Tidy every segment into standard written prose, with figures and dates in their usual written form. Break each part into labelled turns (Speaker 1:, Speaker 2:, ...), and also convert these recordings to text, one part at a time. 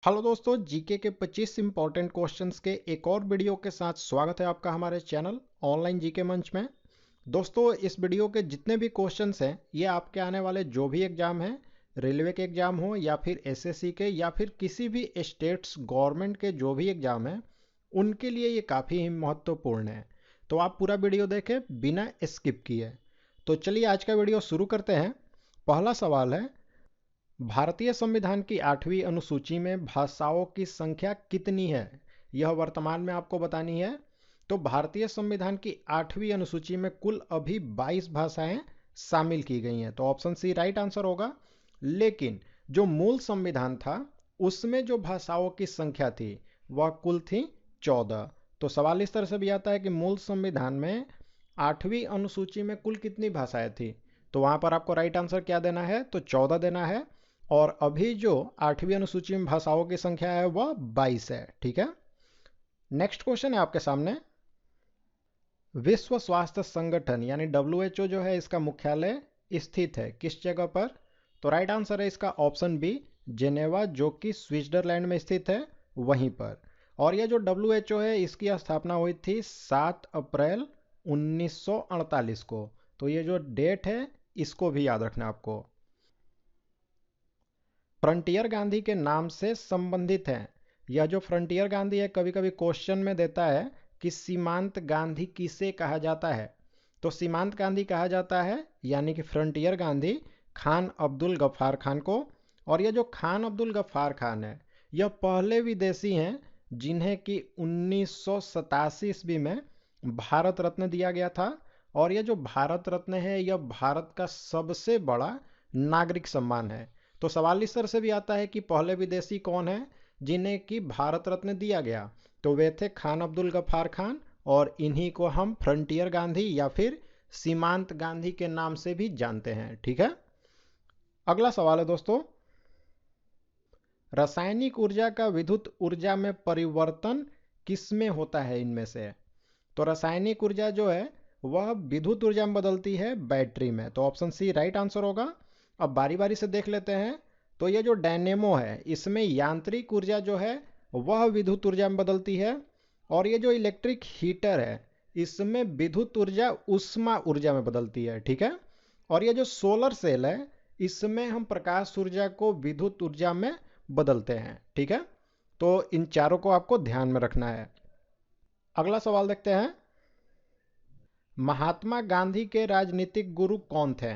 Speaker 1: Hello दोस्तों, GK के 25 important questions के एक और वीडियो के साथ स्वागत है आपका हमारे चैनल ऑनलाइन जीके मंच में। दोस्तों, इस वीडियो के जितने भी क्वेश्चंस हैं ये आपके आने वाले जो भी एग्जाम हैं, रेलवे के एग्जाम हो या फिर एसएससी के या फिर किसी भी स्टेट्स गवर्नमेंट के जो भी एग्जाम हैं उनके लिए ये काफ़ी ही महत्वपूर्ण है। तो आप पूरा वीडियो देखें बिना स्किप किए। तो चलिए आज का वीडियो शुरू करते हैं। पहला सवाल है, भारतीय संविधान की 8वीं अनुसूची में भाषाओं की संख्या कितनी है? यह वर्तमान में आपको बतानी है। तो भारतीय संविधान की 8वीं अनुसूची में कुल अभी 22 भाषाएं शामिल की गई हैं, तो ऑप्शन सी राइट आंसर होगा। लेकिन जो मूल संविधान था उसमें जो भाषाओं की संख्या थी वह कुल थी 14। तो सवाल इस तरह से भी आता है कि मूल संविधान में 8वीं अनुसूची में कुल कितनी भाषाएं थी, तो वहां पर आपको राइट आंसर क्या देना है? तो 14 देना है। और अभी जो 8वीं अनुसूची में भाषाओं की संख्या है वह 22 है। ठीक है, नेक्स्ट क्वेश्चन है आपके सामने। विश्व स्वास्थ्य संगठन यानी WHO जो है इसका मुख्यालय स्थित है किस जगह पर? तो राइट आंसर है इसका ऑप्शन बी, जेनेवा, जो कि स्विट्जरलैंड में स्थित है वहीं पर। और यह जो WHO है इसकी स्थापना हुई थी 7 अप्रैल 1948 को। तो ये जो डेट है इसको भी याद रखना आपको। फ्रंटियर गांधी के नाम से संबंधित हैं। यह जो फ्रंटियर गांधी है कभी कभी क्वेश्चन में देता है कि सीमांत गांधी किसे कहा जाता है। तो सीमांत गांधी कहा जाता है यानी कि फ्रंटियर गांधी खान अब्दुल गफ्फार खान को। और यह जो खान अब्दुल गफ्फार खान है यह पहले विदेशी हैं जिन्हें कि 1987 ईस्वी में भारत रत्न दिया गया था। और यह जो भारत रत्न है यह भारत का सबसे बड़ा नागरिक सम्मान है। तो सवाल इस तरह से भी आता है कि पहले विदेशी कौन है जिन्हें कि भारत रत्न दिया गया? तो वे थे खान अब्दुल गफ्फार खान, और इन्हीं को हम फ्रंटियर गांधी या फिर सीमांत गांधी के नाम से भी जानते हैं। ठीक है, अगला सवाल है दोस्तों, रासायनिक ऊर्जा का विद्युत ऊर्जा में परिवर्तन किसमें होता है इनमें से? तो रासायनिक ऊर्जा जो है वह विद्युत ऊर्जा में बदलती है बैटरी में। तो ऑप्शन सी राइट आंसर होगा। अब बारी बारी से देख लेते हैं। तो ये जो डायनेमो है इसमें यांत्रिक ऊर्जा जो है वह विद्युत ऊर्जा में बदलती है। और ये जो इलेक्ट्रिक हीटर है इसमें विद्युत ऊर्जा उष्मा ऊर्जा में बदलती है। ठीक है, और ये जो सोलर सेल है इसमें हम प्रकाश ऊर्जा को विद्युत ऊर्जा में बदलते हैं। ठीक है, तो इन चारों को आपको ध्यान में रखना है। अगला सवाल देखते हैं, महात्मा गांधी के राजनीतिक गुरु कौन थे?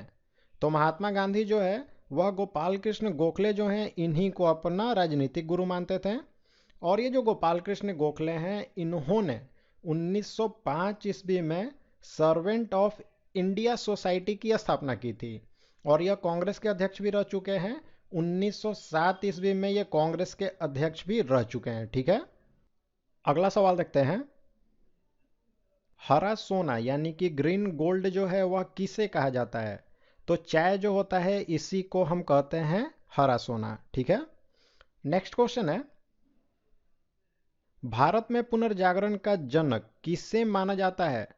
Speaker 1: तो महात्मा गांधी जो है वह गोपाल कृष्ण गोखले जो हैं इन्हीं को अपना राजनीतिक गुरु मानते थे। और ये जो गोपाल कृष्ण गोखले हैं इन्होंने 1905 ईस्वी में सर्वेंट ऑफ इंडिया सोसाइटी की स्थापना की थी। और यह कांग्रेस के अध्यक्ष भी रह चुके हैं। 1907 ईस्वी में ये कांग्रेस के अध्यक्ष भी रह चुके हैं। ठीक है, अगला सवाल देखते हैं, हरा सोना यानी कि ग्रीन गोल्ड जो है वह किसे कहा जाता है? तो चाय जो होता है इसी को हम कहते हैं हरा सोना। ठीक है, नेक्स्ट क्वेश्चन है, भारत में पुनर्जागरण का जनक किसे माना जाता है?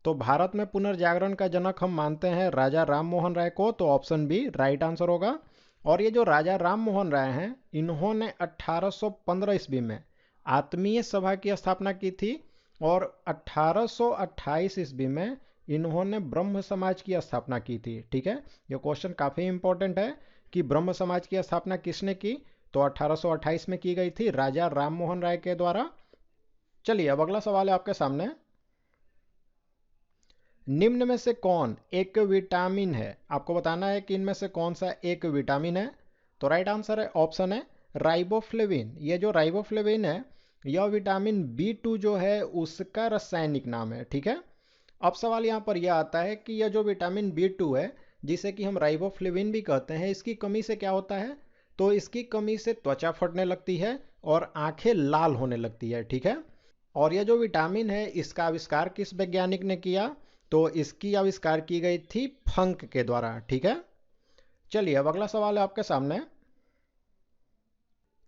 Speaker 1: तो भारत में पुनर्जागरण का जनक हम मानते हैं राजा राम मोहन राय को। तो ऑप्शन बी राइट आंसर होगा। और ये जो राजा राम मोहन राय हैं इन्होंने 1815 ईस्वी में आत्मीय सभा की स्थापना की थी। और 1828 ईस्वी में इन्होंने ब्रह्म समाज की स्थापना की थी। ठीक है, ये क्वेश्चन काफ़ी इंपॉर्टेंट है कि ब्रह्म समाज की स्थापना किसने की? तो 1828 में की गई थी राजा राम मोहन राय के द्वारा। चलिए अब अगला सवाल है आपके सामने, निम्न में से कौन एक विटामिन है? आपको बताना है कि इनमें से कौन सा एक विटामिन है। तो राइट आंसर है ऑप्शन है राइबोफ्लेविन। ये जो राइबोफ्लेविन है यह विटामिन B2 जो है उसका रासायनिक नाम है। ठीक है, अब सवाल यहाँ पर यह आता है कि यह जो विटामिन B2 है जिसे कि हम राइबोफ्लेविन भी कहते हैं इसकी कमी से क्या होता है? तो इसकी कमी से त्वचा फटने लगती है और आंखें लाल होने लगती है। ठीक है, और यह जो विटामिन है इसका आविष्कार किस वैज्ञानिक ने किया? तो इसकी आविष्कार की गई थी फंक के द्वारा। ठीक है, चलिए अब अगला सवाल है आपके सामने,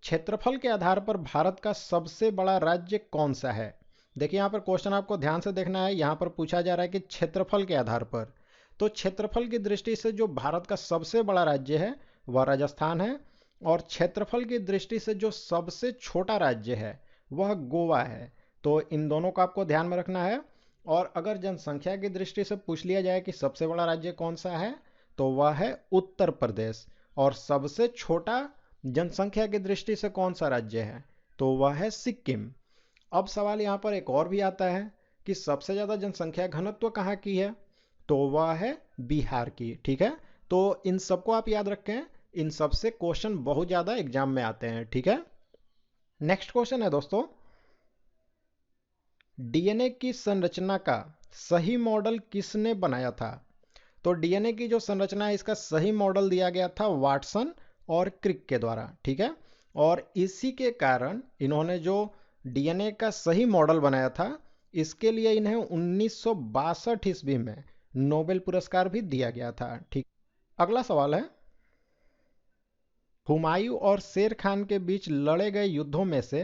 Speaker 1: क्षेत्रफल के आधार पर भारत का सबसे बड़ा राज्य कौन सा है? देखिए यहाँ पर क्वेश्चन आपको ध्यान से देखना है। यहाँ पर पूछा जा रहा है कि क्षेत्रफल के आधार पर। तो क्षेत्रफल की दृष्टि से जो भारत का सबसे बड़ा राज्य है वह राजस्थान है। और क्षेत्रफल की दृष्टि से जो सबसे छोटा राज्य है वह गोवा है। तो इन दोनों को आपको ध्यान में रखना है। और अगर जनसंख्या की दृष्टि से पूछ लिया जाए कि सबसे बड़ा राज्य कौन सा है, तो वह है उत्तर प्रदेश। और सबसे छोटा जनसंख्या की दृष्टि से कौन सा राज्य है, तो वह है सिक्किम। अब सवाल यहाँ पर एक और भी आता है कि सबसे ज़्यादा जनसंख्या घनत्व कहाँ की है, तो वह है बिहार की। ठीक है, तो इन सबको आप याद रखें, इन सब से क्वेश्चन बहुत ज़्यादा एग्जाम में आते हैं। ठीक है, नेक्स्ट क्वेश्चन है दोस्तों, डीएनए की संरचना का सही मॉडल किसने बनाया था। तो डीएनए की जो संरचना है इसका सही मॉडल दिया गया था वाटसन और क्रिक के द्वारा। ठीक है, और इसी के कारण इन्होंने जो डीएनए का सही मॉडल बनाया था, इसके लिए इन्हें 1962 ईस्वी में नोबेल पुरस्कार भी दिया गया था। ठीक, अगला सवाल है, हुमायूं और शेर खान के बीच लड़े गए युद्धों में से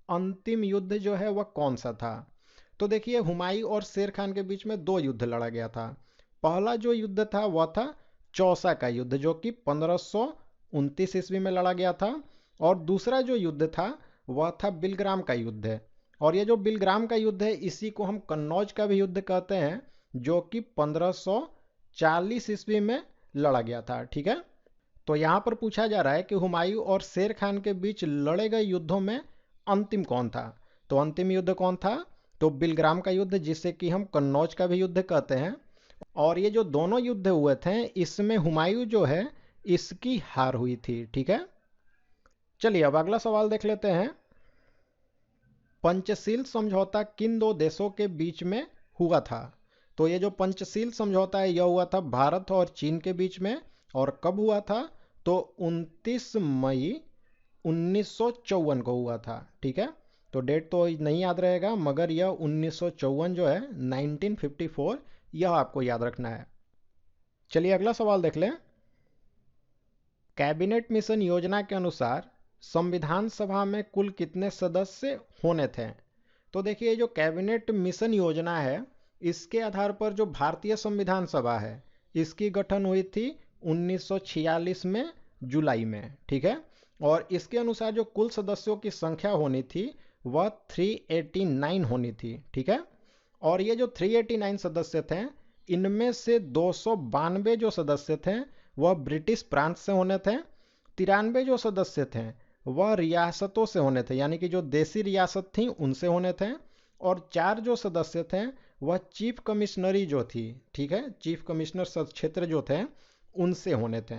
Speaker 1: अंतिम युद्ध जो है वह कौन सा था। तो देखिए, हुमायूं और शेर खान के बीच में दो युद्ध लड़ा गया था। पहला जो युद्ध था वह था चौसा का युद्ध, जो कि 1529 ईस्वी में लड़ा गया था। और दूसरा जो युद्ध था वह था बिलग्राम का युद्ध। और ये जो बिलग्राम का युद्ध है इसी को हम कन्नौज का भी युद्ध कहते हैं, जो कि 1540 ईस्वी में लड़ा गया था। ठीक है, तो यहाँ पर पूछा जा रहा है कि हुमायूं और शेर खान के बीच लड़े गए युद्धों में अंतिम कौन था। तो अंतिम युद्ध कौन था, तो बिलग्राम का युद्ध, जिसे कि हम कन्नौज का भी युद्ध कहते हैं। और ये जो दोनों युद्ध हुए थे इसमें हुमायूं जो है इसकी हार हुई थी। ठीक है, चलिए अब अगला सवाल देख लेते हैं, पंचशील समझौता किन दो देशों के बीच में हुआ था। तो ये जो पंचशील समझौता है यह हुआ था भारत और चीन के बीच में। और कब हुआ था, तो 29 मई 1954 को हुआ था। ठीक है, तो डेट तो नहीं याद रहेगा, मगर यह 1954 जो है 1954, यह आपको याद रखना है। चलिए अगला सवाल देख लें, कैबिनेट मिशन योजना के अनुसार संविधान सभा में कुल कितने सदस्य होने थे। तो देखिए, जो कैबिनेट मिशन योजना है इसके आधार पर जो भारतीय संविधान सभा है इसकी गठन हुई थी 1946 में जुलाई में। ठीक है, और इसके अनुसार जो कुल सदस्यों की संख्या होनी थी वह 389 होनी थी। ठीक है, और ये जो 389 सदस्य थे इनमें से 292 जो सदस्य थे वह ब्रिटिश प्रांत से होने थे। 93 जो सदस्य थे वह रियासतों से होने थे, यानी कि जो देसी रियासत थी उनसे होने थे। और 4 जो सदस्य थे वह चीफ कमिश्नरी जो थी, ठीक है, चीफ कमिश्नर क्षेत्र जो थे उनसे होने थे।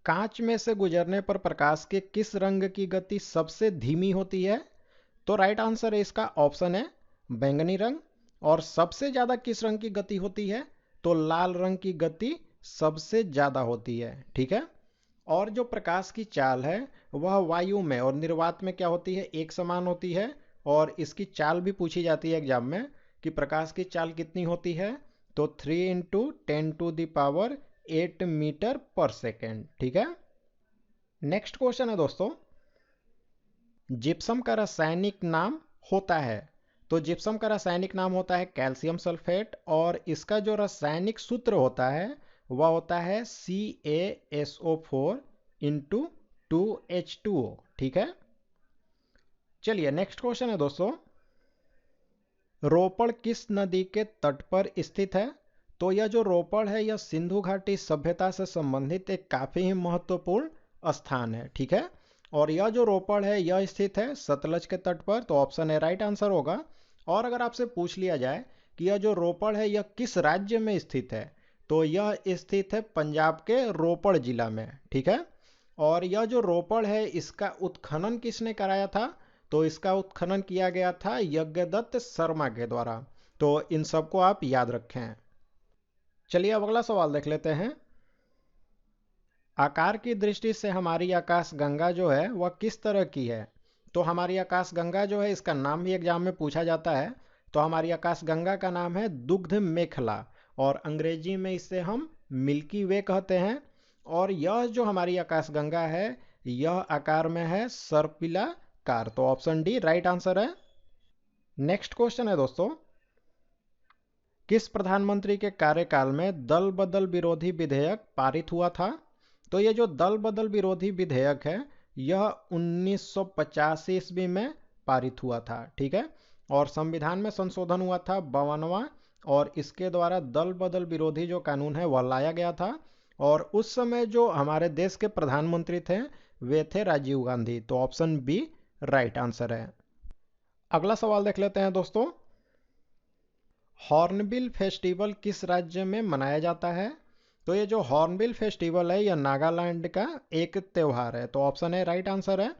Speaker 1: कांच में से गुजरने पर प्रकाश के किस रंग की गति सबसे धीमी होती है। तो राइट आंसर है इसका ऑप्शन है बैंगनी रंग। और सबसे ज्यादा किस रंग की गति होती है, तो लाल रंग की गति सबसे ज्यादा होती है। ठीक है, और जो प्रकाश की चाल है वह वायु में और निर्वात में क्या होती है, एक समान होती है। और इसकी चाल भी पूछी जाती है एग्जाम में कि प्रकाश की चाल कितनी होती है, तो 3 × 10⁸ मीटर पर सेकेंड। ठीक है, नेक्स्ट क्वेश्चन है दोस्तों, जिप्सम का रासायनिक नाम होता है। तो जिप्सम का रासायनिक नाम होता है कैल्शियम सल्फेट, और इसका जो रासायनिक सूत्र होता है वह होता है CaSO4 × 2H2O। ठीक है, चलिए नेक्स्ट क्वेश्चन है दोस्तों, रोपड़ किस नदी के तट पर स्थित है। तो यह जो रोपड़ है यह सिंधु घाटी सभ्यता से संबंधित एक काफी ही महत्वपूर्ण स्थान है। ठीक है, और यह जो रोपड़ है यह स्थित है सतलज के तट पर, तो ऑप्शन ए राइट आंसर होगा। और अगर आपसे पूछ लिया जाए कि यह जो रोपड़ है यह किस राज्य में स्थित है, तो यह स्थित है पंजाब के रोपड़ जिला में। ठीक है, और यह जो रोपड़ है इसका उत्खनन किसने कराया था, तो इसका उत्खनन किया गया था यज्ञदत्त शर्मा के द्वारा। तो इन सबको आप याद रखें। चलिए अब अगला सवाल देख लेते हैं, आकार की दृष्टि से हमारी आकाश गंगा जो है वह किस तरह की है। तो हमारी आकाश गंगा जो है इसका नाम भी एग्जाम में पूछा जाता है। तो हमारी आकाश गंगा का नाम है दुग्ध मेखला, और अंग्रेजी में इसे हम मिल्की वे कहते हैं। और यह जो हमारी आकाश गंगा है यह आकार में है सर्पिलाकार, तो ऑप्शन डी राइट आंसर है। नेक्स्ट क्वेश्चन है दोस्तों, किस प्रधानमंत्री के कार्यकाल में दल बदल विरोधी विधेयक पारित हुआ था। तो ये जो दल बदल विरोधी विधेयक है यह 1985 ईस्वी में पारित हुआ था, ठीक है। और संविधान में संशोधन हुआ था 52वां, और इसके द्वारा दल बदल विरोधी जो कानून है वह लाया गया था। और उस समय जो हमारे देश के प्रधानमंत्री थे वे थे राजीव गांधी। तो ऑप्शन बी राइट आंसर है। अगला सवाल देख लेते हैं दोस्तों। हॉर्नबिल फेस्टिवल किस राज्य में मनाया जाता है? तो ये जो हॉर्नबिल फेस्टिवल है यह नागालैंड का एक त्यौहार है। तो ऑप्शन ए राइट आंसर है।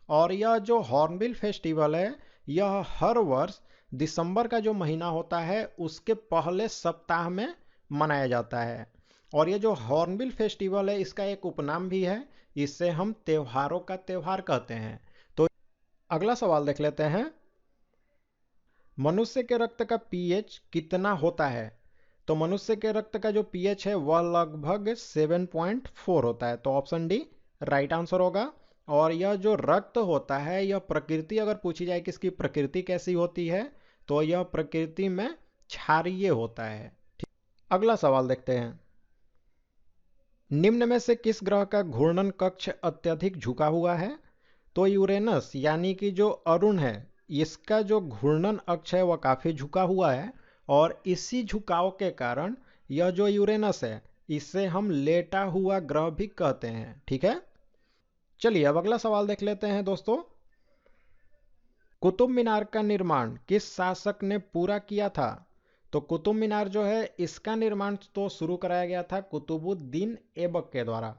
Speaker 1: और यह जो हॉर्नबिल फेस्टिवल है यह हर वर्ष दिसंबर का जो महीना होता है उसके पहले सप्ताह में मनाया जाता है। और ये जो हॉर्नबिल फेस्टिवल है इसका एक उपनाम भी है, इससे हम त्योहारों का त्योहार कहते हैं। तो अगला सवाल देख लेते हैं। मनुष्य के रक्त का पीएच कितना होता है? तो मनुष्य के रक्त का जो पीएच है वह लगभग 7.4 होता है। तो ऑप्शन डी राइट आंसर होगा। और यह जो रक्त होता है यह प्रकृति अगर पूछी जाए कि इसकी प्रकृति कैसी होती है तो यह प्रकृति में क्षारीय होता है। अगला सवाल देखते हैं। निम्न में से किस ग्रह का घूर्णन कक्ष अत्यधिक झुका हुआ है? तो यूरेनस यानी कि जो अरुण है इसका जो घूर्णन अक्ष है वह काफी झुका हुआ है। और इसी झुकाव के कारण यह जो यूरेनस है इसे हम लेटा हुआ ग्रह भी कहते हैं, ठीक है। चलिए अब अगला सवाल देख लेते हैं दोस्तों। कुतुब मीनार का निर्माण किस शासक ने पूरा किया था? तो कुतुब मीनार जो है इसका निर्माण तो शुरू कराया गया था कुतुबुद्दीन ऐबक के द्वारा,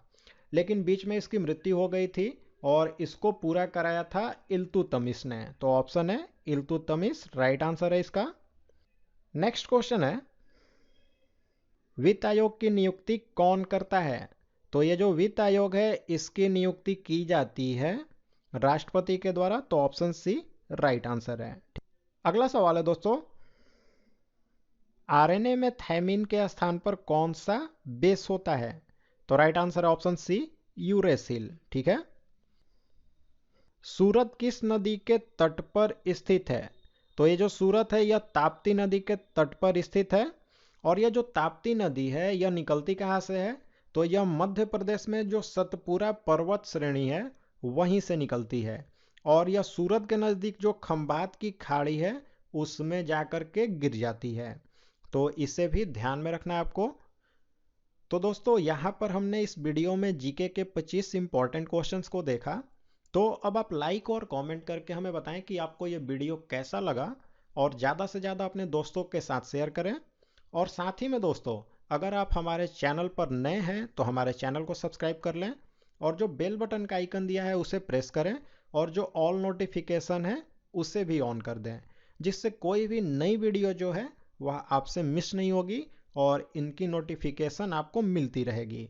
Speaker 1: लेकिन बीच में इसकी मृत्यु हो गई थी और इसको पूरा कराया था इल्तुतमिश ने। तो ऑप्शन है इल्तुतमिश राइट आंसर है इसका। नेक्स्ट क्वेश्चन है, वित्त आयोग की नियुक्ति कौन करता है? तो ये जो वित्त आयोग है इसकी नियुक्ति की जाती है राष्ट्रपति के द्वारा। तो ऑप्शन सी राइट आंसर है। अगला सवाल है दोस्तों, आरएनए में थायमिन के स्थान पर कौन सा बेस होता है? तो राइट आंसर है ऑप्शन सी यूरेसिल, ठीक है। सूरत किस नदी के तट पर स्थित है? तो ये जो सूरत है यह ताप्ती नदी के तट पर स्थित है। और यह जो ताप्ती नदी है यह निकलती कहाँ से है? तो यह मध्य प्रदेश में जो सतपुरा पर्वत श्रेणी है वहीं से निकलती है। और यह सूरत के नज़दीक जो खंभात की खाड़ी है उसमें जाकर के गिर जाती है। तो इसे भी ध्यान में रखना है आपको। तो दोस्तों यहाँ पर हमने इस वीडियो में जीके के 25 इंपॉर्टेंट क्वेश्चंस को देखा। तो अब आप लाइक और कमेंट करके हमें बताएं कि आपको ये वीडियो कैसा लगा, और ज़्यादा से ज़्यादा अपने दोस्तों के साथ शेयर करें। और साथ ही में दोस्तों अगर आप हमारे चैनल पर नए हैं तो हमारे चैनल को सब्सक्राइब कर लें और जो बेल बटन का आइकन दिया है उसे प्रेस करें और जो ऑल नोटिफिकेशन है उसे भी ऑन कर दें, जिससे कोई भी नई वीडियो जो है वह आपसे मिस नहीं होगी और इनकी नोटिफिकेशन आपको मिलती रहेगी।